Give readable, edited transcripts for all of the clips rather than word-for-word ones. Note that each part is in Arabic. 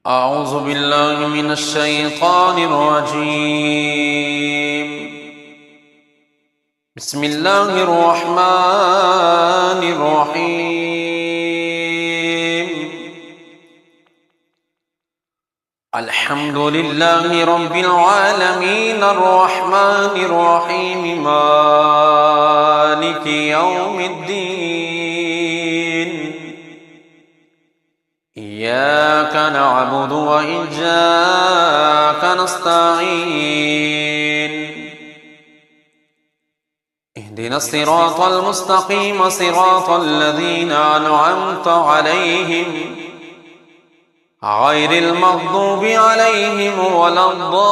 أعوذ بالله من الشيطان الرجيم. بسم الله الرحمن الرحيم. الحمد لله رب العالمين الرحمن الرحيم مالك يوم الدين. إياك نعبد وإياك نستعين. اهدنا الصراط المستقيم صراط الذين أنعمت عليهم غير المغضوب عليهم ولا الضالين.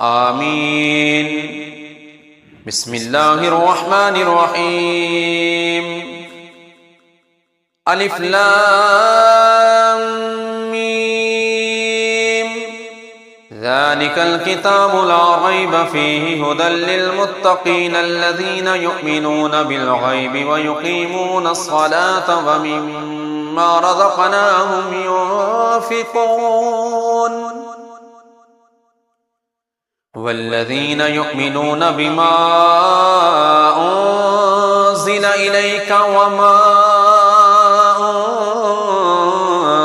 آمين. بسم الله الرحمن الرحيم. ألف لام ميم. ذلك الكتاب لا ريب فيه هدى للمتقين الذين يؤمنون بالغيب ويقيمون الصلاة ومما رزقناهم ينفقون. والذين يؤمنون بما أنزل إليك وما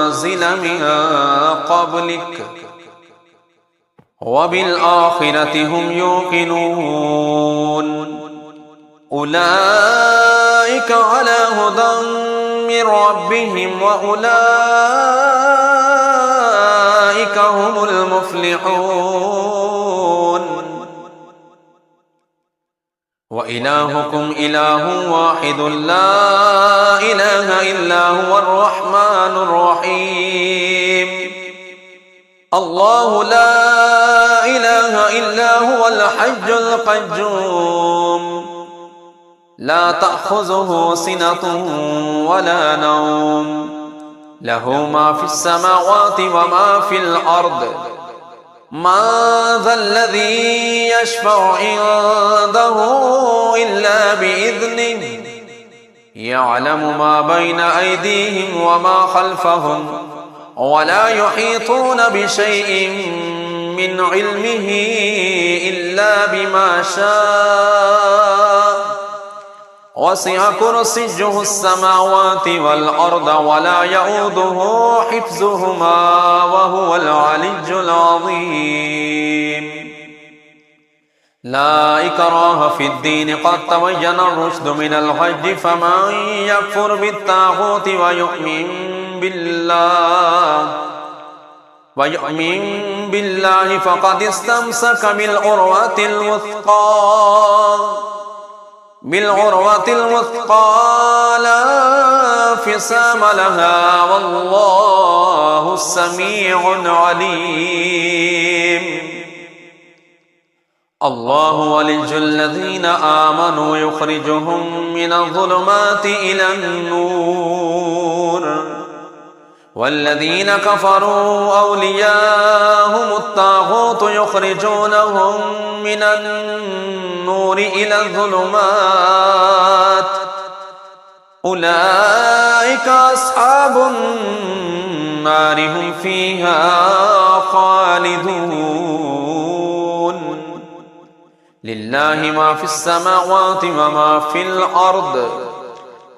أنزل من قبلك وبالآخرة هم يوقنون. أولئك على هدى من ربهم وأولئك هم المفلحون. وإلهكم إله واحد لا إله إلا هو الرحمن الرحيم. الله لا إله إلا هو الحي القيوم لا تأخذه سنة ولا نوم له ما في السماوات وما في الأرض. من ذا الذي يشفع عنده إلا بإذنه يعلم ما بين أيديهم وما خلفهم ولا يحيطون بشيء من علمه إلا بما شاء. وسع كرسيه السماوات والأرض ولا يؤوده حفظهما وهو العلي العظيم. لا إكراه في الدين قد تبين الرشد من الغي فمن يكفر بالطاغوت ويؤمن بالله فقد استمسك بالعروة الوثقى لا انفصام لها والله سميع عليم. الله ولي الذين آمنوا يخرجهم من الظلمات إلى النور والذين كفروا أولياءهم الطاغوت يخرجونهم من النور إلى الظلمات. أولئك أصحاب النار هم فيها خالدون. لله ما في السماوات وما في الأرض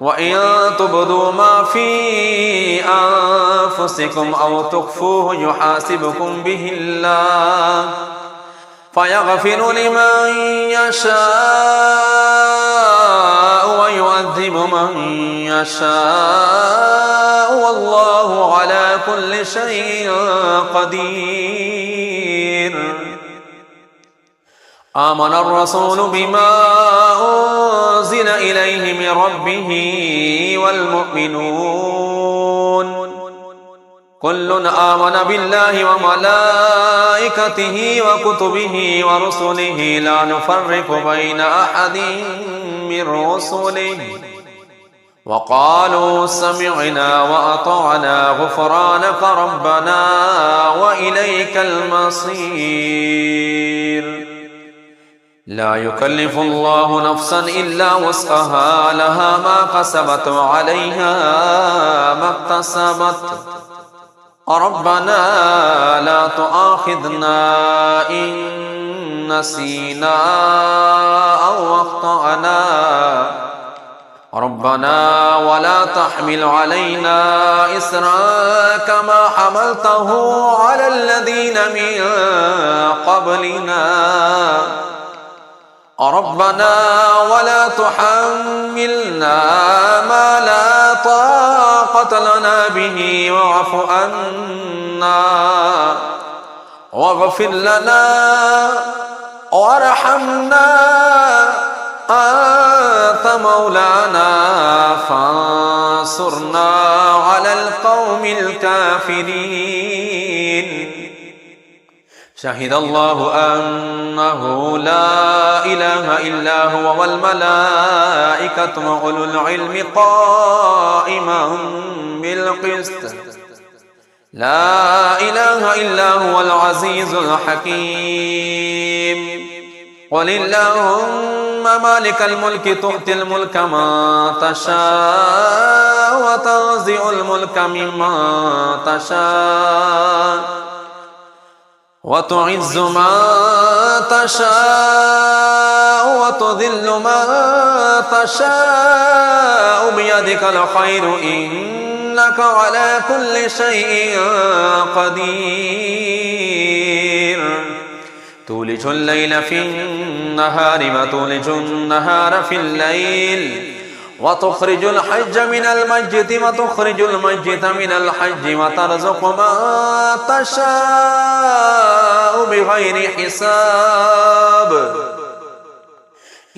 وإن تبدوا ما في أنفسكم أو تخفوه يحاسبكم به الله فيغفر لمن يشاء ويعذب من يشاء والله على كل شيء قدير. آمن الرسول بما أنزل إليه من ربه والمؤمنون كل آمن بالله وملائكته وكتبه ورسله لا نفرق بين أحد من رسله وقالوا سمعنا وأطعنا غفرانك ربنا وإليك المصير. لا يكلف الله نفسا إلا وسعها لها ما كسبت وعليها ما اكتسبت ربنا لا تؤاخذنا إن نسينا أو أخطأنا ربنا ولا تحمل علينا إصرا كما حملته على الذين من قبلنا ربنا ولا تحملنا ما لا طاقة لنا به واعف عنا واغفر لنا وارحمنا أنت مولانا فانصرنا على القوم الكافرين شهد الله أنه لا إله إلا هو والملائكة وأولو العلم قائما بالقسط لا إله إلا هو العزيز الحكيم قل اللهم مالك الملك تؤتي الملك من تشاء وتنزع الملك ممن تشاء وتعز من تشاء وتذل من تشاء بيدك الخير إنك على كل شيء قدير تولج الليل في النهار وتولج النهار في الليل وتخرج الحج من المسجد وتخرج المسجد من الحج وترزق من تشاء بغير حساب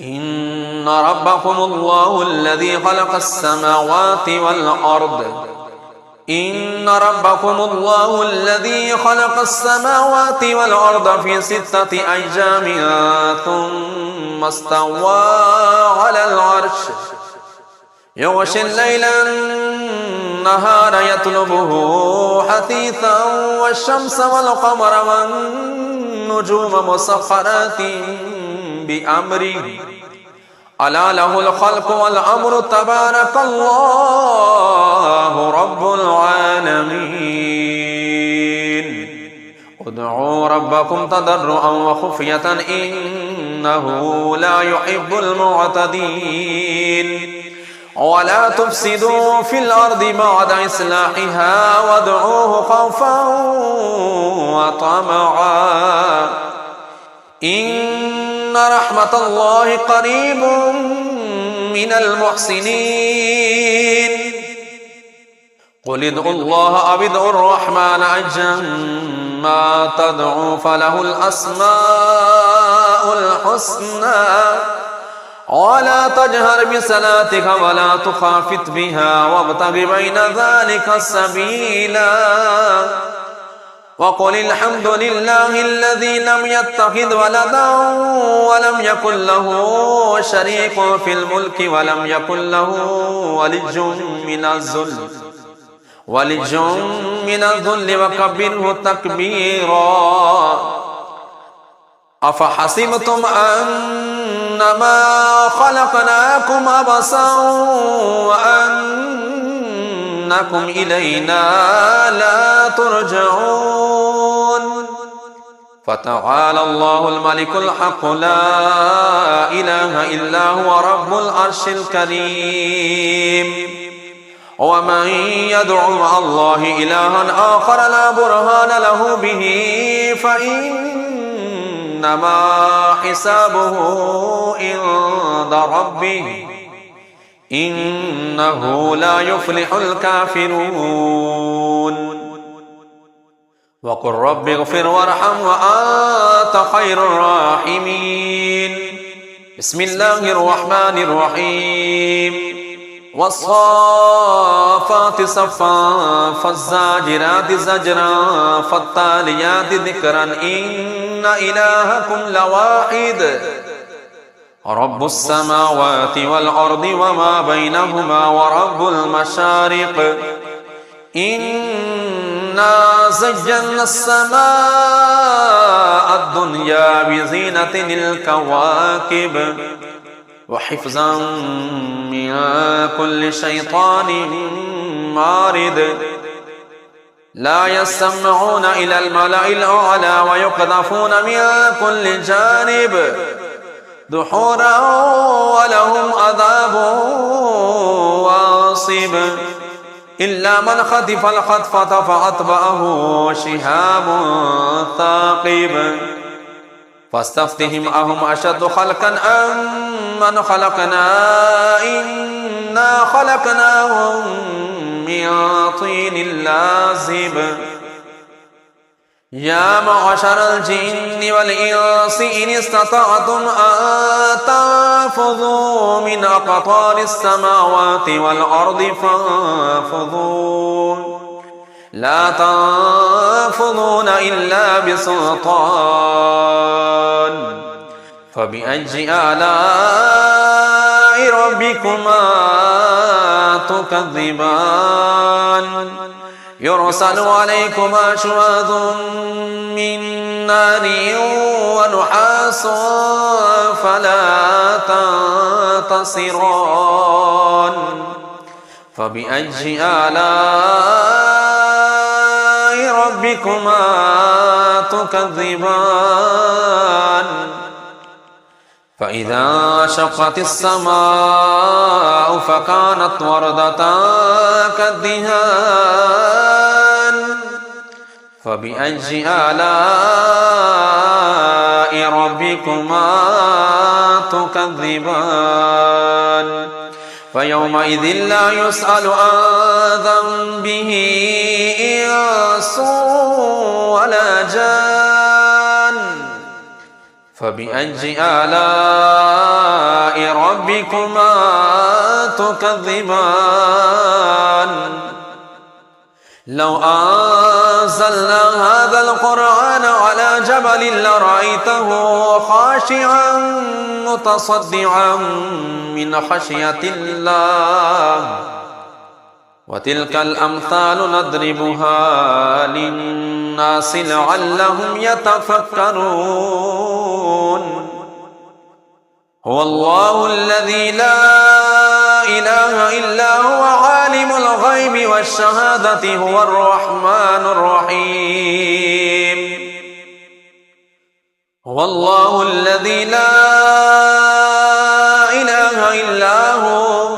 إن ربكم الله الذي خلق السماوات والأرض إن ربكم الله الذي خلق السماوات والأرض في 6 أيام ثم استوى على العرش يغشي الليل النهار يطلبه حثيثا والشمس والقمر والنجوم مسخرات بأمره ألا له الخلق والأمر تبارك الله رب العالمين ادعوا ربكم تضرعا وخفية إنه لا يحب المعتدين ولا تفسدوا في الأرض بعد إصلاحها وادعوه خوفا وطمعا إن رحمة الله قريب من المحسنين قل ادعوا الله أو ادعوا الرحمن أيما تدعوا فله الأسماء الحسنى ولا تجهر بصلاتك ولا تخافت بها وابتغ بين ذلك سبيلا وقل الحمد لله الذي لم يتخذ ولدا ولم يكن له شريك في الملك ولم يكن له ولي من الذل وكبره تكبيرا أفحسبتم أنما خلقناكم عبثا وأنكم إلينا لا ترجعون فتعالى الله الملك الحق لا إله إلا هو رب العرش الكريم ومن يدع مع الله إلها آخر لا برهان له به فإنما حسابه عند ربه إنه لا يفلح الكافرون وقل رب اغفر وارحم وأنت خير الراحمين بسم الله الرحمن الرحيم والصافات صفا فالزاجرات زجرا فالتاليات ذكرا إن إلهكم لواحد رب السماوات والأرض وما بينهما ورب المشارق إن إنا زينا السماء الدنيا بزينة الكواكب وحفظا من كل شيطان مارد لا يستمعون إلى الملأ الأعلى ويقذفون من كل جانب دحورا ولهم عذاب واصب إلا من خطف الخطفة فأتبعه شهاب ثاقب فاستفتهم أهم أشد خلقا أم من خلقنا إنا خلقناهم من طين لازب يا معشر الجن والإنس إن استطعتم أن تنفذوا من أقطار السماوات والأرض فانفذوا لا تنفذون إلا بسلطان فبأي آلاء ربكما تكذبان يرسل عليكما شواظ من نار ونحاس فلا تنتصران فبأي آلاء ربكما تكذبان فإذا شقت السماء فكانت وردة كالدهان فبأي آلاء ربكما تكذبان فيومئذ لا يسأل عن ذنبه إنس ولا جان فبأي آلاء ربكما تكذبان لو أنزلنا هذا القرآن على جبل لرأيته خاشعا متصدعا من خشية الله وتلك الأمثال نضربها للناس لعلهم يتفكرون هو الله الذي لا إله إلا هو عالم الغيب والشهادة هو الرحمن الرحيم هو الله الذي لا إله إلا هو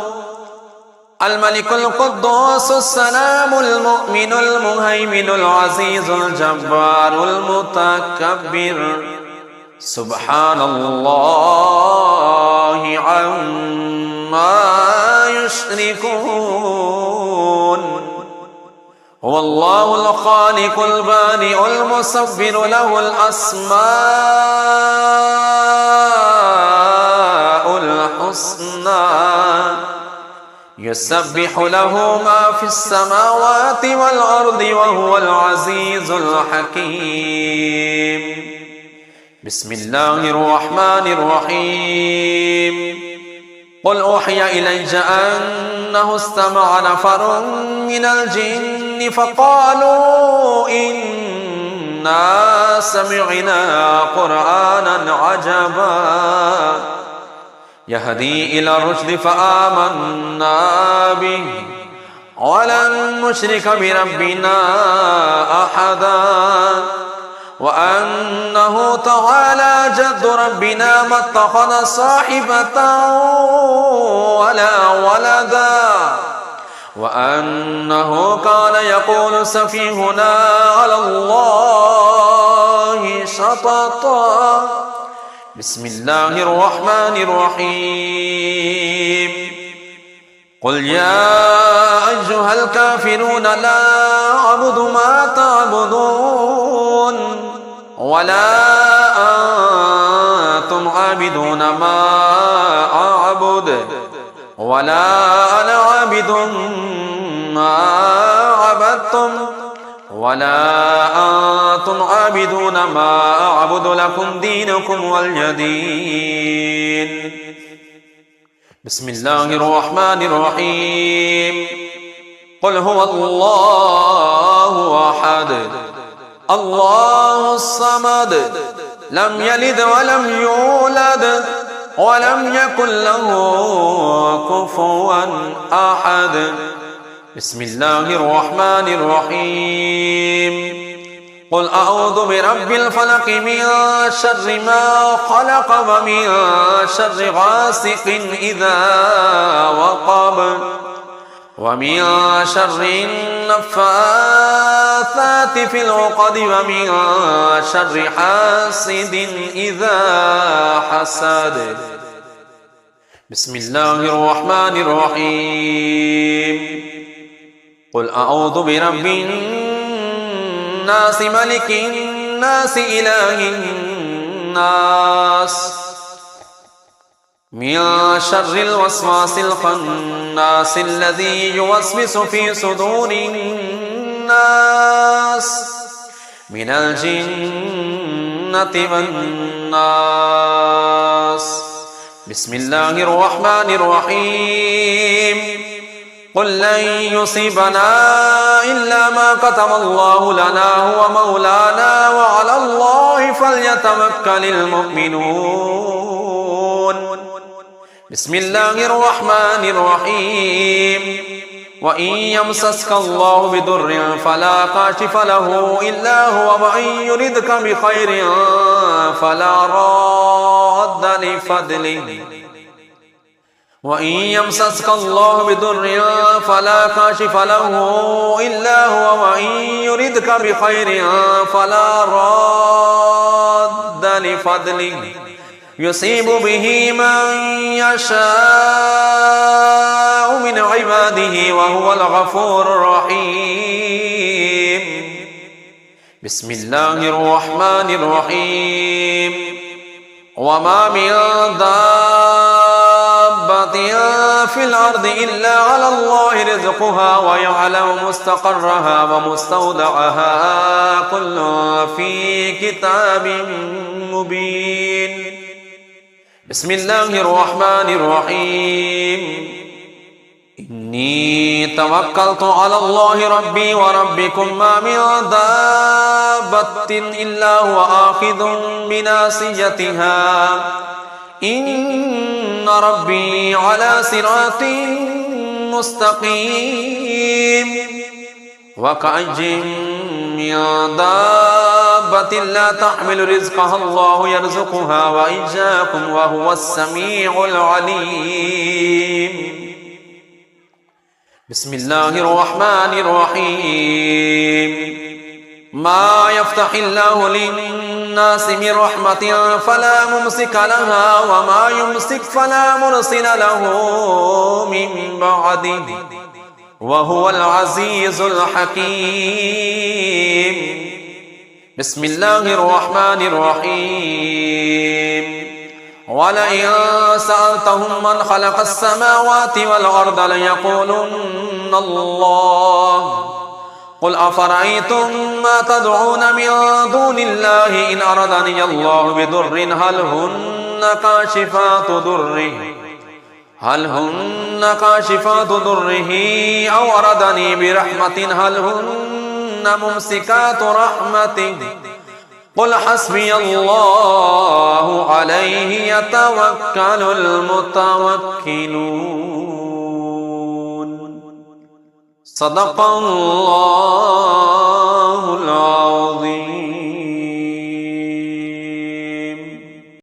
الملك القدوس السلام المؤمن المهيمن العزيز الجبار المتكبر سبحان الله عما يشركون هو الله الخالق البارئ المصور له الأسماء الحسنى يسبح له ما في السماوات والأرض وهو العزيز الحكيم بسم الله الرحمن الرحيم قل أوحي إلي أنه استمع نفر من الجن فقالوا إنا سمعنا قرآنا عجبا يهدي إلى الرشد فآمنا به ولن نشرك بربنا أحدا وأنه تعالى جد ربنا ما اتخذ صاحبة ولا ولدا وأنه كان يقول سفيهنا على الله شططا بسم الله الرحمن الرحيم قل يا أيها الكافرون لا أعبد ما تعبدون ولا أنتم عابدون ما أعبد ولا أنا عابد ما عبدتم ولا أنتم عابدون ما أعبد لكم دينكم ولي دين بسم الله الرحمن الرحيم قل هو الله أحد الله الصمد لم يلد ولم يولد ولم يكن له كفوا أحد بسم الله الرحمن الرحيم قل أعوذ برب الفلق من شر ما خلق ومن شر غاسق إذا وقب ومن شر النفاثات في العقد ومن شر حاسد إذا حسد بسم الله الرحمن الرحيم قل أعوذ برب الناس ملك الناس إله الناس من شر الوسواس الخناس الذي يوسوس في صدور الناس من الجنة والناس بسم الله الرحمن الرحيم قل لن يصيبنا إلا ما كتب الله لنا هو مولانا وعلى الله فليتوكل المؤمنون بسم الله الرحمن الرحيم وإن يمسسك الله بضر فلا كاشف له إلا هو وإن يردك بخير فلا راد لفضله وإن يمسسك الله بضر فلا كاشف له إلا هو وإن يردك بخير فلا راد لفضله يصيب به من يشاء من عباده وهو الغفور الرحيم بسم الله الرحمن الرحيم وما من دابة في الأرض إلا على الله رزقها ويعلم مستقرها ومستودعها كل في كتاب مبين بسم الله الرحمن الرحيم إني توكلت على الله ربي وربكم ما من دابة إلا هو آخذ بناصيتها إن ربي على صراط مستقيم وكأي من دابة لا تحمل رزقها الله يرزقها وإياكم وهو السميع العليم بسم الله الرحمن الرحيم ما يفتح الله للناس من رحمة فلا ممسك لها وما يمسك فلا مرسل له من بعده وهو العزيز الحكيم بسم الله الرحمن الرحيم ولئن سألتهم من خلق السماوات والأرض ليقولن الله قل أفرأيتم ما تدعون من دون الله إن أردني الله بضر هل هن كاشفات ضره أو أردني برحمة هل هن ممسكات رحمته قل حسبي الله عليه يتوكل المتوكلون صدق الله العظيم